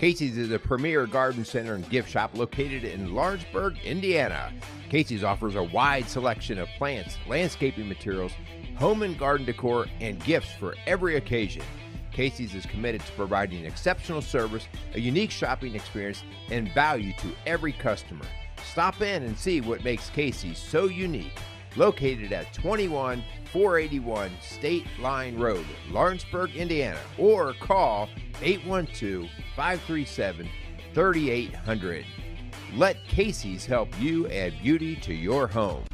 Casey's is a premier garden center and gift shop located in Lawrenceburg, Indiana. Casey's offers a wide selection of plants, landscaping materials, home and garden decor, and gifts for every occasion. Casey's is committed to providing exceptional service, a unique shopping experience, and value to every customer. Stop in and see what makes Casey's so unique. Located at 21481 State Line Road, Lawrenceburg, Indiana, or call 812-537-3800. Let Casey's help you add beauty to your home.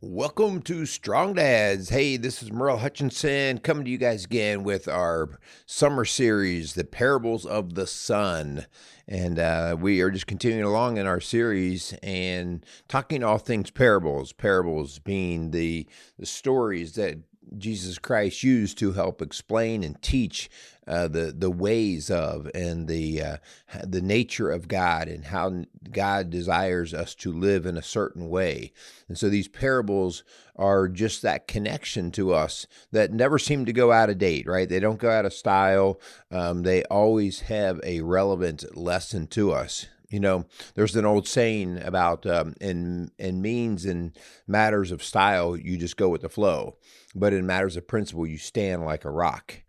Welcome to Strong Dads. Hey, this is Merle Hutchinson coming to you guys again with our summer series, The Parables of the Son. And we are just continuing along in our series and talking all things parables. Parables being the stories that Jesus Christ used to help explain and teach the ways of and the nature of God and how God desires us to live in a certain way. And so these parables are just that connection to us that never seem to go out of date, right? They don't go out of style. They always have a relevant lesson to us. You know, there's an old saying about in means and matters of style, you just go with the flow. But in matters of principle, you stand like a rock.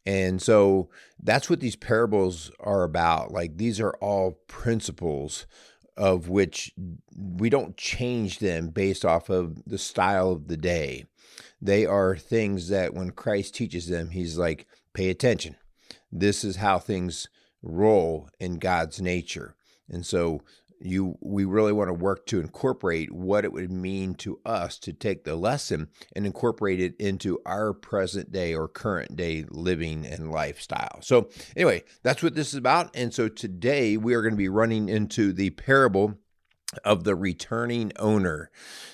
And so that's what these parables are about. Like, these are all principles of which we don't change them based off of the style of the day. They are things that when Christ teaches them, he's like, pay attention. This is how things roll in God's nature. And so we really want to work to incorporate what it would mean to us to take the lesson and incorporate it into our present day or current day living and lifestyle. So anyway, that's what this is about. And so today we are going to be running into the parable of the returning owner.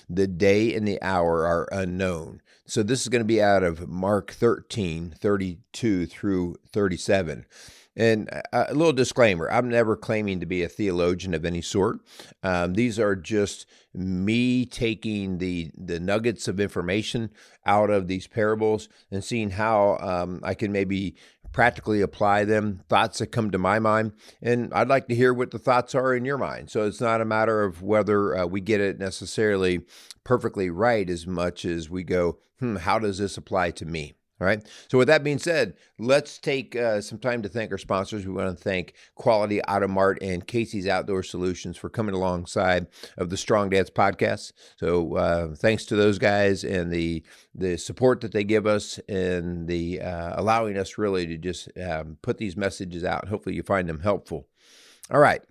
The day and the hour are unknown. So this is going to be out of Mark 13:32 through 37. And a little disclaimer, I'm never claiming to be a theologian of any sort. These are just me taking the nuggets of information out of these parables and seeing how I can maybe practically apply them, thoughts that come to my mind. And I'd like to hear what the thoughts are in your mind. So it's not a matter of whether we get it necessarily perfectly right as much as we go, how does this apply to me? All right. So with that being said, let's take some time to thank our sponsors. We want to thank Quality Auto Mart and Casey's Outdoor Solutions for coming alongside of the Strong Dads podcast. So thanks to those guys and the support that they give us and the allowing us really to just put these messages out. Hopefully you find them helpful. All right.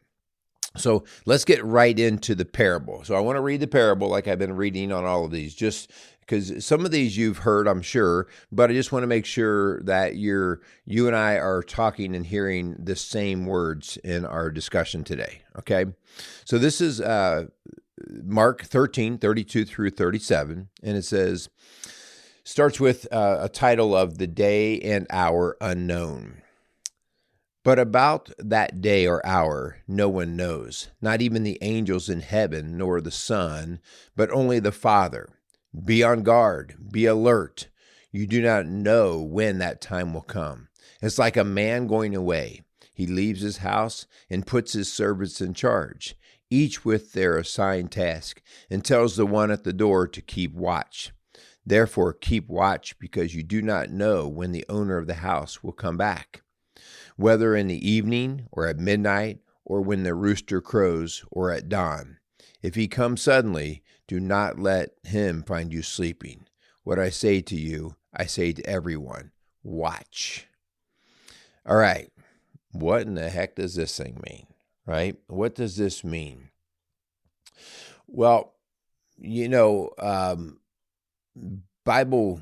So let's get right into the parable. So I want to read the parable like I've been reading on all of these, just because some of these you've heard, I'm sure, but I just want to make sure that you and I are talking and hearing the same words in our discussion today, okay? So this is Mark 13:32 through 37, and it says, starts with a title of The Day and Hour Unknown. But about that day or hour, no one knows, not even the angels in heaven, nor the Son, but only the Father. Be on guard, be alert. You do not know when that time will come. It's like a man going away. He leaves his house and puts his servants in charge, each with their assigned task, and tells the one at the door to keep watch. Therefore, keep watch, because you do not know when the owner of the house will come back, whether in the evening or at midnight or when the rooster crows or at dawn. If he comes suddenly, do not let him find you sleeping. What I say to you, I say to everyone, watch. All right, what in the heck does this thing mean, right? What does this mean? Well, Bible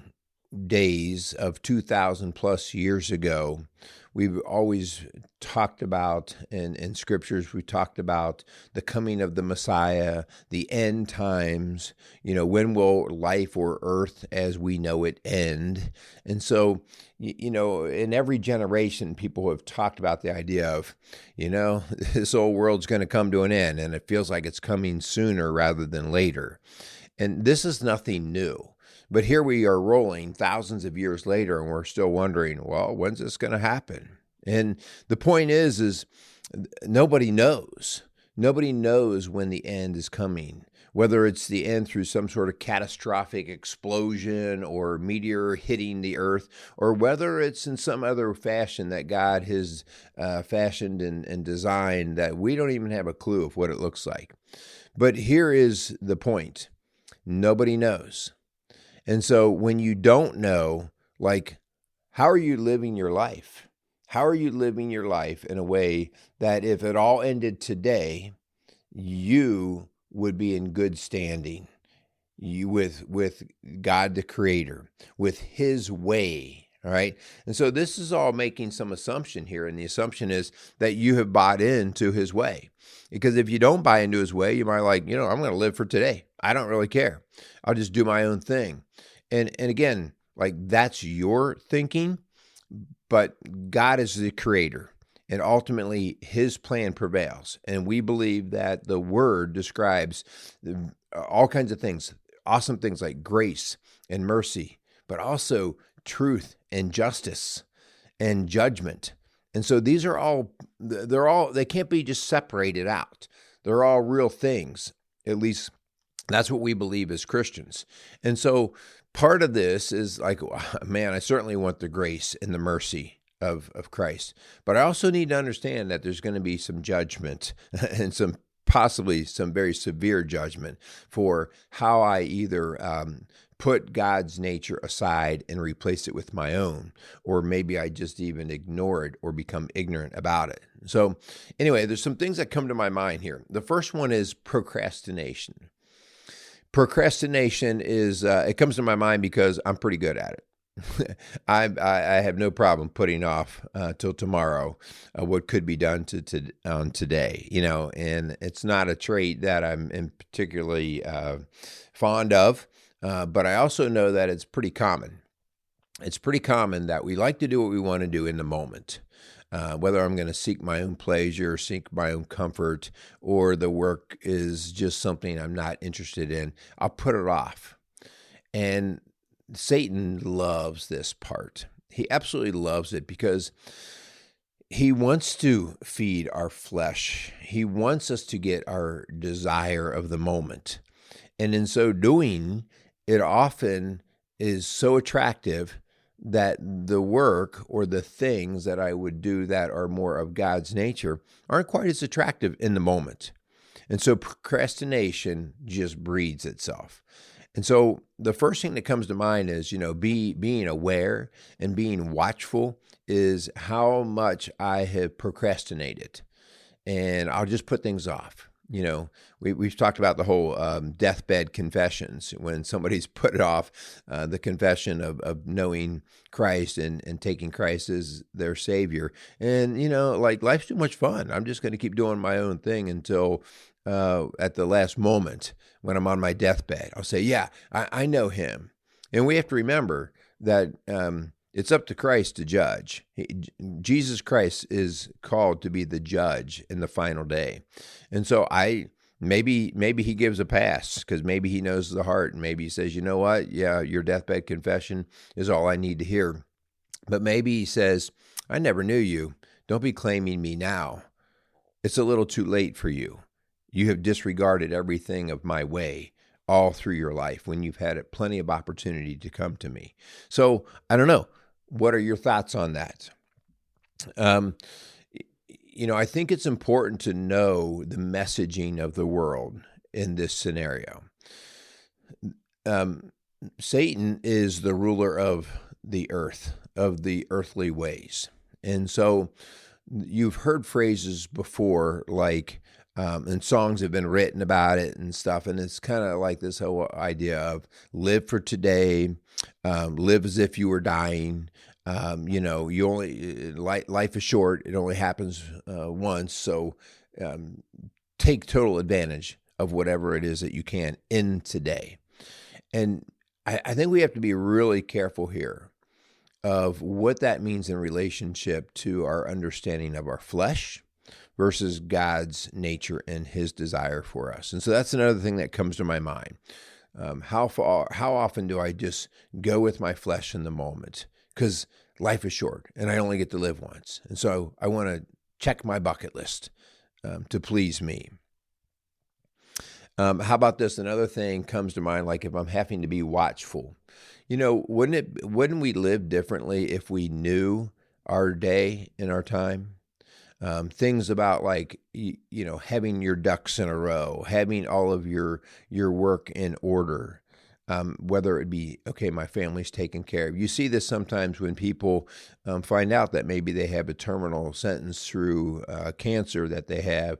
days of 2,000 plus years ago, we've always talked about, in scriptures, we talked about the coming of the Messiah, the end times, when will life or earth as we know it end? And so, in every generation, people have talked about the idea of, this old world's going to come to an end, and it feels like it's coming sooner rather than later. And this is nothing new. But here we are rolling thousands of years later, and we're still wondering, well, when's this going to happen? And the point is nobody knows. Nobody knows when the end is coming, whether it's the end through some sort of catastrophic explosion or meteor hitting the earth, or whether it's in some other fashion that God has fashioned and designed that we don't even have a clue of what it looks like. But here is the point. Nobody knows. And so when you don't know, like, how are you living your life? How are you living your life in a way that if it all ended today, you would be in good standing with God the Creator, with His way, all right? And so this is all making some assumption here, and the assumption is that you have bought into His way. Because if you don't buy into His way, you might I'm going to live for today. I don't really care. I'll just do my own thing. And again, that's your thinking. But God is the Creator, and ultimately His plan prevails. And we believe that the Word describes all kinds of things, awesome things like grace and mercy, but also truth and justice and judgment. And so these are they can't be just separated out. They're all real things. At least that's what we believe as Christians. And so part of this is man, I certainly want the grace and the mercy of Christ. But I also need to understand that there's going to be some judgment and possibly some very severe judgment for how I either put God's nature aside and replace it with my own, or maybe I just even ignore it or become ignorant about it. So anyway, there's some things that come to my mind here. The first one is procrastination. Procrastination is, it comes to my mind because I'm pretty good at it. I have no problem putting off till tomorrow what could be done on today, and it's not a trait that I'm particularly fond of, but I also know that it's pretty common. It's pretty common that we like to do what we want to do in the moment. Whether I'm going to seek my own pleasure, seek my own comfort, or the work is just something I'm not interested in, I'll put it off. And Satan loves this part. He absolutely loves it because he wants to feed our flesh. He wants us to get our desire of the moment. And in so doing, it often is so attractive that the work or the things that I would do that are more of God's nature aren't quite as attractive in the moment. And so procrastination just breeds itself. And so the first thing that comes to mind is, being aware and being watchful is how much I have procrastinated. And I'll just put things off. We've talked about the whole deathbed confessions, when somebody's put it off, the confession of knowing Christ and taking Christ as their Savior. And, life's too much fun. I'm just going to keep doing my own thing until at the last moment when I'm on my deathbed. I'll say, yeah, I know Him. And we have to remember that it's up to Christ to judge. Jesus Christ is called to be the judge in the final day. And so maybe He gives a pass because maybe He knows the heart. And maybe He says, you know what? Yeah, your deathbed confession is all I need to hear. But maybe He says, I never knew you. Don't be claiming me now. It's a little too late for you. You have disregarded everything of my way all through your life when you've had plenty of opportunity to come to me. So I don't know. What are your thoughts on that? I think it's important to know the messaging of the world in this scenario. Satan is the ruler of the earth, of the earthly ways. And so you've heard phrases before and songs have been written about it and stuff. And it's kind of like this whole idea of live for today, live as if you were dying. You only life is short. It only happens once. So take total advantage of whatever it is that you can in today. And I think we have to be really careful here of what that means in relationship to our understanding of our flesh versus God's nature and His desire for us. And so that's another thing that comes to my mind. How often do I just go with my flesh in the moment? Because life is short and I only get to live once. And so I want to check my bucket list to please me. How about this? Another thing comes to mind, like if I'm having to be watchful. Wouldn't we live differently if we knew our day and our time? Things about like, having your ducks in a row, having all of your work in order, whether it be, okay, my family's taken care of. You see this sometimes when people find out that maybe they have a terminal sentence through cancer that they have.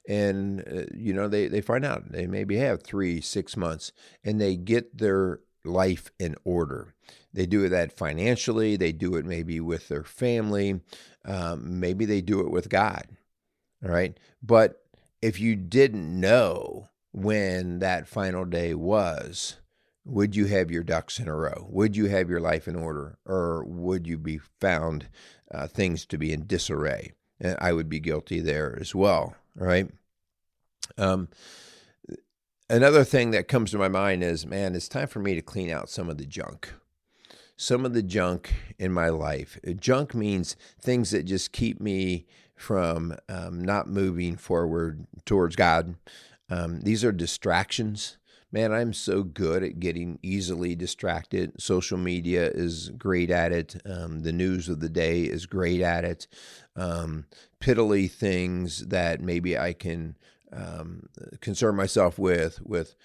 And, they find out they maybe have 3-6 months and they get their life in order. They do that financially. They do it maybe with their family. Maybe they do it with God. All right. But if you didn't know when that final day was, would you have your ducks in a row? Would you have your life in order? Or would you be found things to be in disarray? And I would be guilty there as well. All right. Another thing that comes to my mind is, man, it's time for me to clean out some of the junk. Some of the junk in my life. Junk means things that just keep me from not moving forward towards God. These are distractions. Man, I'm so good at getting easily distracted. Social media is great at it. The news of the day is great at it. Piddly things that maybe I can concern myself with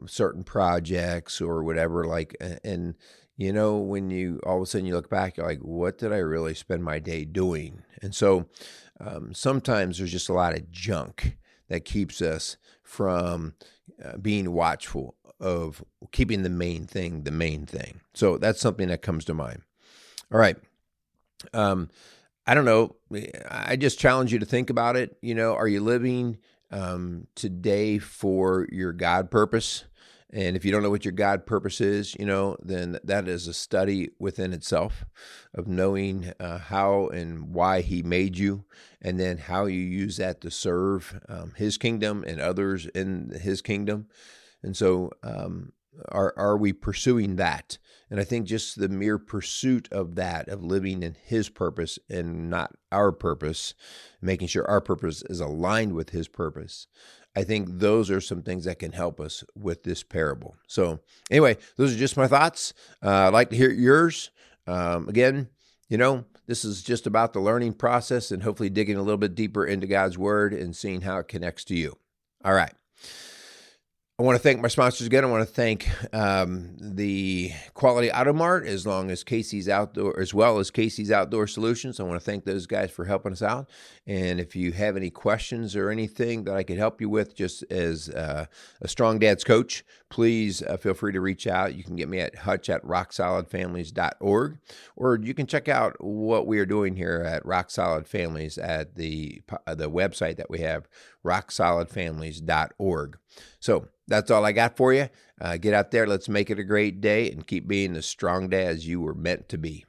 certain projects or whatever. And when you all of a sudden you look back, you're like, what did I really spend my day doing? And so sometimes there's just a lot of junk that keeps us from being watchful of keeping the main thing the main thing. So that's something that comes to mind. All right. I don't know. I just challenge you to think about it. Are you living today for your God purpose? And if you don't know what your God purpose is, then that is a study within itself of knowing how and why he made you, and then how you use that to serve his kingdom and others in his kingdom. And so are we pursuing that? And I think just the mere pursuit of that, of living in his purpose and not our purpose, making sure our purpose is aligned with his purpose, I think those are some things that can help us with this parable. So anyway, those are just my thoughts. I'd like to hear yours. Again, this is just about the learning process and hopefully digging a little bit deeper into God's word and seeing how it connects to you. All right. I want to thank my sponsors again. I want to thank the Quality Auto Mart, as well as Casey's Outdoor Solutions. I want to thank those guys for helping us out. And if you have any questions or anything that I could help you with, just as a Strong Dads coach, please feel free to reach out. You can get me at hutch@rocksolidfamilies.org, or you can check out what we are doing here at Rock Solid Families at the website that we have, rocksolidfamilies.org. So that's all I got for you. Get out there. Let's make it a great day and keep being the strong dads you were meant to be.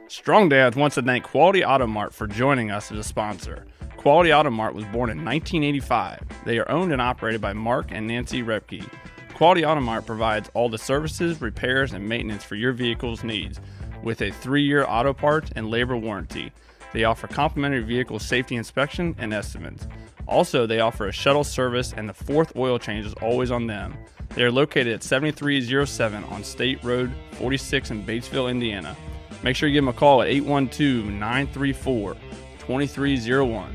Strong Dads wants to thank Quality Auto Mart for joining us as a sponsor. Quality Auto Mart was born in 1985. They are owned and operated by Mark and Nancy Repke. Quality Auto Mart provides all the services, repairs, and maintenance for your vehicle's needs, with a 3-year auto parts and labor warranty. They offer complimentary vehicle safety inspection and estimates. Also, they offer a shuttle service, and the 4th oil change is always on them. They are located at 7307 on State Road 46 in Batesville, Indiana. Make sure you give them a call at 812-934-2301.